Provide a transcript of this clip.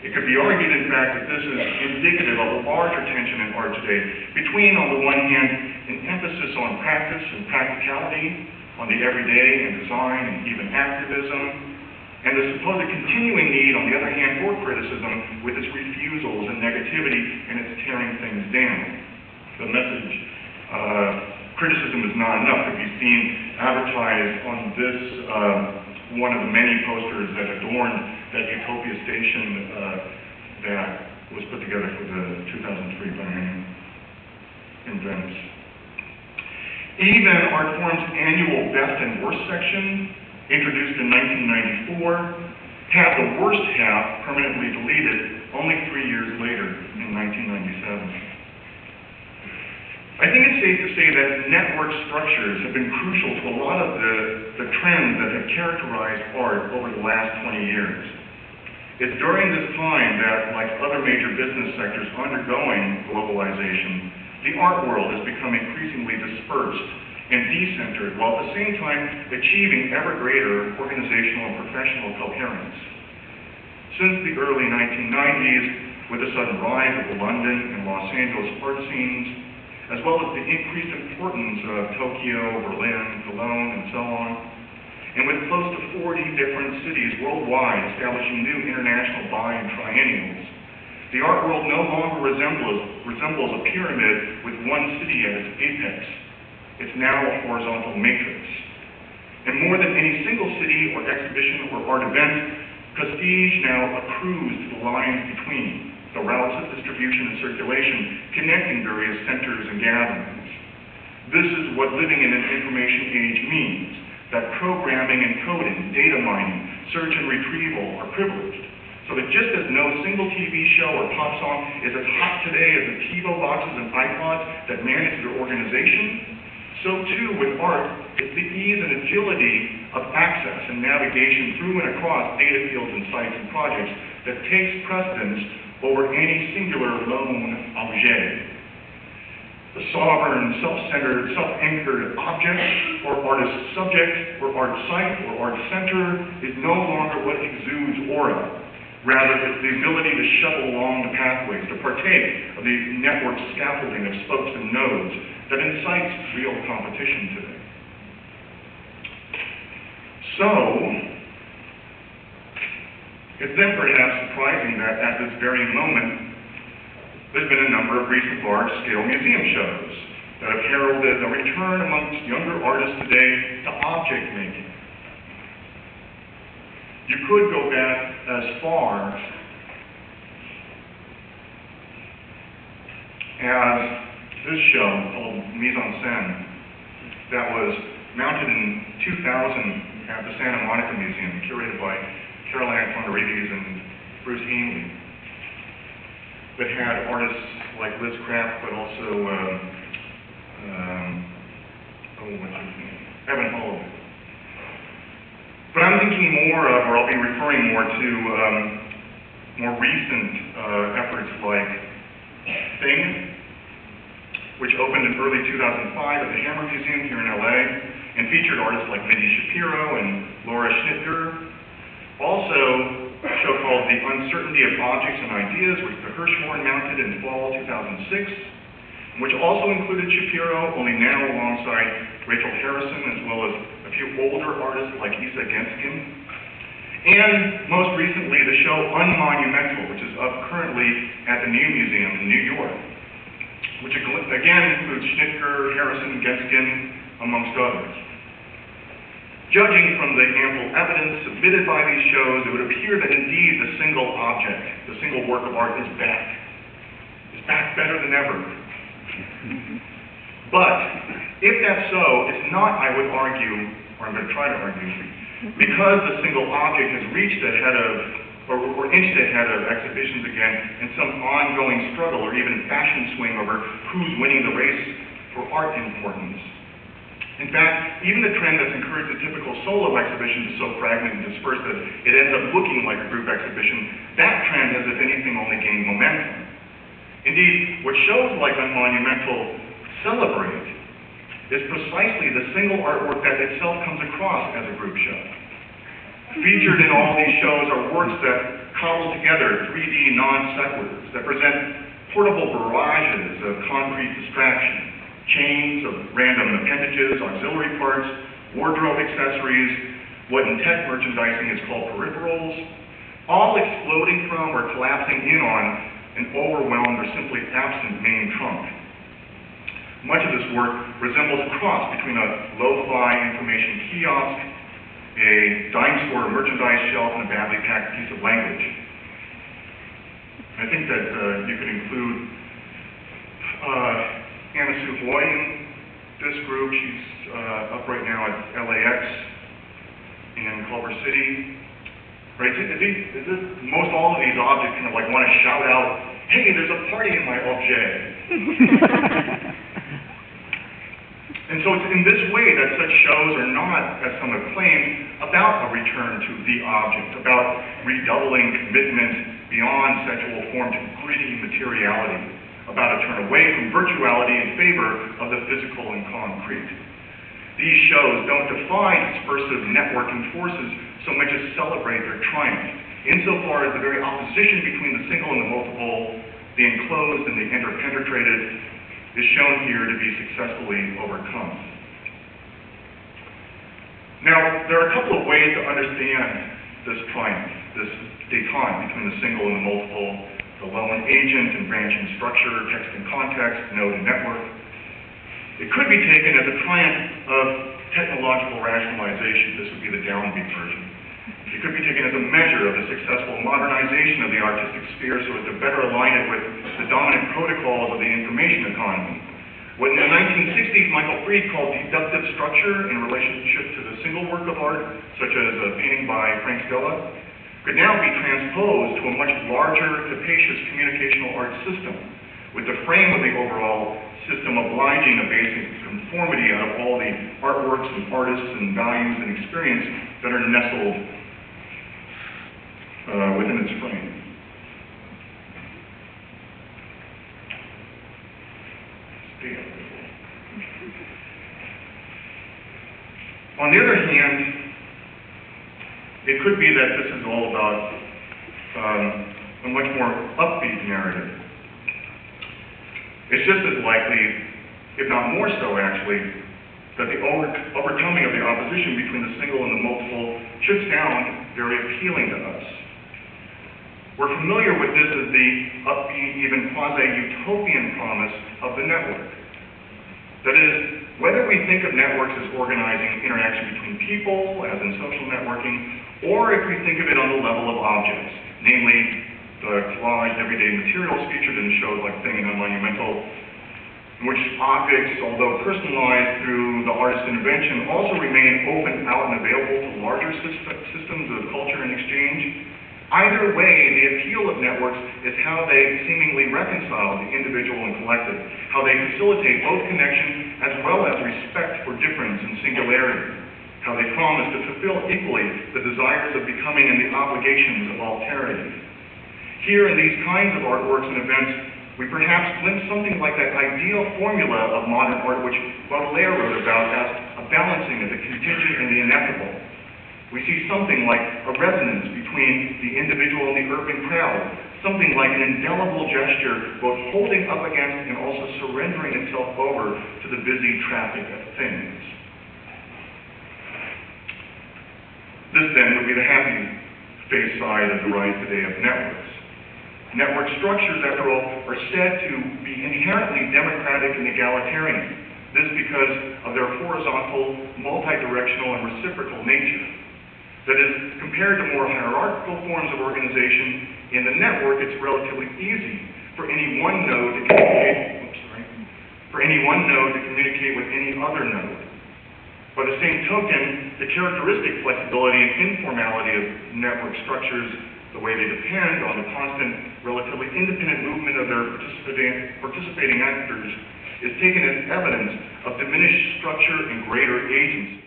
It could be argued, in fact, that this is indicative of a larger tension in art today between, on the one hand, an emphasis on practice and practicality, on the everyday and design and even activism, and the supposed continuing need, on the other hand, for criticism with its refusals and negativity and its tearing things down. The message, criticism is not enough, could be seen advertised on this, one of the many posters that adorned that Utopia station that was put together for the 2003 biennial in Venice. Even Art Forum's annual Best and Worst section, introduced in 1994, had the worst half permanently deleted only 3 years later in 1997. I think it's safe to say that network structures have been crucial to a lot of the trends that have characterized art over the last 20 years. It's during this time that, like other major business sectors undergoing globalization, the art world has become increasingly dispersed and decentered, while at the same time achieving ever greater organizational and professional coherence. Since the early 1990s, with the sudden rise of the London and Los Angeles art scenes, as well as the increased importance of Tokyo, Berlin, Cologne, and so on, and with close to 40 different cities worldwide establishing new international bi- and triennials, the art world no longer resembles a pyramid with one city at its apex. It's now a horizontal matrix. And more than any single city or exhibition or art event, prestige now accrues to the lines between, the routes of distribution and circulation connecting various centers and gatherings. This is what living in an information age means, that programming and coding, data mining, search and retrieval are privileged. So that just as no single TV show or pop song is as hot today as the TiVo boxes and iPods that manage their organization, so too with art, it's the ease and agility of access and navigation through and across data fields and sites and projects that takes precedence over any singular lone objet. The sovereign, self-centered, self-anchored object, or artist subject, or art site, or art center is no longer what exudes aura. Rather, it's the ability to shuttle along the pathways, to partake of the network scaffolding of spokes and nodes that incites real competition today. So, it's then perhaps surprising that at this very moment, there's been a number of recent large-scale museum shows that have heralded a return amongst younger artists today to object making. You could go back as far as this show called Mise en Scène that was mounted in 2000 at the Santa Monica Museum, curated by Caroline Fondaredes and Bruce Ainley, that had artists like Liz Craft, but also, what's his name? Evan Holloway. But I'm thinking more of, or I'll be referring more to more recent efforts like Thing, which opened in early 2005 at the Hammer Museum here in LA, and featured artists like Mindy Shapiro and Laura Schnitger. Also, a show called The Uncertainty of Objects and Ideas, which the Hirshhorn mounted in fall 2006, which also included Shapiro, only now alongside Rachel Harrison, as well as a few older artists like Isa Genskin. And most recently, the show Unmonumental, which is up currently at the New Museum in New York, which again includes Schnitger, Harrison, Genskin, amongst others. Judging from the ample evidence submitted by these shows, it would appear that indeed the single object, the single work of art is back. It's back better than ever. But if that's so, it's not, I would argue, or I'm going to try to argue, because the single object has reached ahead of, or inched ahead of exhibitions again in some ongoing struggle or even fashion swing over who's winning the race for art importance. In fact, even the trend that's encouraged the typical solo exhibition is so fragmented and dispersed that it ends up looking like a group exhibition, that trend has, if anything, only gained momentum. Indeed, what shows like Unmonumental celebrate is precisely the single artwork that itself comes across as a group show. Featured in all these shows are works that cobble together 3D non-sequiturs that present portable barrages of concrete distraction, chains of random appendages, auxiliary parts, wardrobe accessories, what in tech merchandising is called peripherals, all exploding from or collapsing in on an overwhelmed or simply absent main trunk. Much of this work resembles a cross between a lo-fi information kiosk, a dime store merchandise shelf, and a badly packed piece of language. I think that you could include Anna Sue Hoy in this group. She's up right now at LAX in Culver City. Right? Most all of these objects kind of like want to shout out, "Hey, there's a party in my objet." And so it's in this way that such shows are not, as some have claimed, about a return to the object, about redoubling commitment beyond sexual form to gritty materiality, about a turn away from virtuality in favor of the physical and concrete. These shows don't defy dispersive networking forces so much as celebrate their triumph, insofar as the very opposition between the single and the multiple, the enclosed and the interpenetrated, is shown here to be successfully overcome. Now, there are a couple of ways to understand this triumph, this détente between the single and the multiple, the lone agent and branching structure, text and context, node and network. It could be taken as a triumph of technological rationalization. This would be the downbeat version. It could be taken as a measure of the successful modernization of the artistic sphere so as to better align it with the dominant protocols of the information economy. What in the 1960s Michael Fried called deductive structure in relationship to the single work of art, such as a painting by Frank Stella, could now be transposed to a much larger, capacious communicational art system, with the frame of the overall system obliging a basic conformity out of all the artworks and artists and values and experience that are nestled within its frame. On the other hand, it could be that this is all about a much more upbeat narrative. It's just as likely, if not more so actually, that the overcoming of the opposition between the single and the multiple should sound very appealing to us. We're familiar with this as the upbeat, even quasi-utopian promise of the network. That is, whether we think of networks as organizing interaction between people, as in social networking, or if we think of it on the level of objects, namely the collaged everyday materials featured in shows like Thing and Monumental, in which objects, although personalized through the artist's intervention, also remain open, out, and available to larger systems of culture and exchange. Either way, the appeal of networks is how they seemingly reconcile the individual and collective, how they facilitate both connection as well as respect for difference and singularity, how they promise to fulfill equally the desires of becoming and the obligations of alterity. Here in these kinds of artworks and events, we perhaps glimpse something like that ideal formula of modern art which Relyea wrote about as a balancing of the contingent and the ineffable. We see something like a resonance between the individual and the urban crowd, something like an indelible gesture both holding up against and also surrendering itself over to the busy traffic of things. This then would be the happy face side of the rise today of networks. Network structures, after all, are said to be inherently democratic and egalitarian. This because of their horizontal, multi-directional, and reciprocal nature. That is, compared to more hierarchical forms of organization, in the network it's relatively easy for any one node to communicate with any other node. By the same token, the characteristic flexibility and informality of network structures, the way they depend on the constant, relatively independent movement of their participating actors, is taken as evidence of diminished structure and greater agency.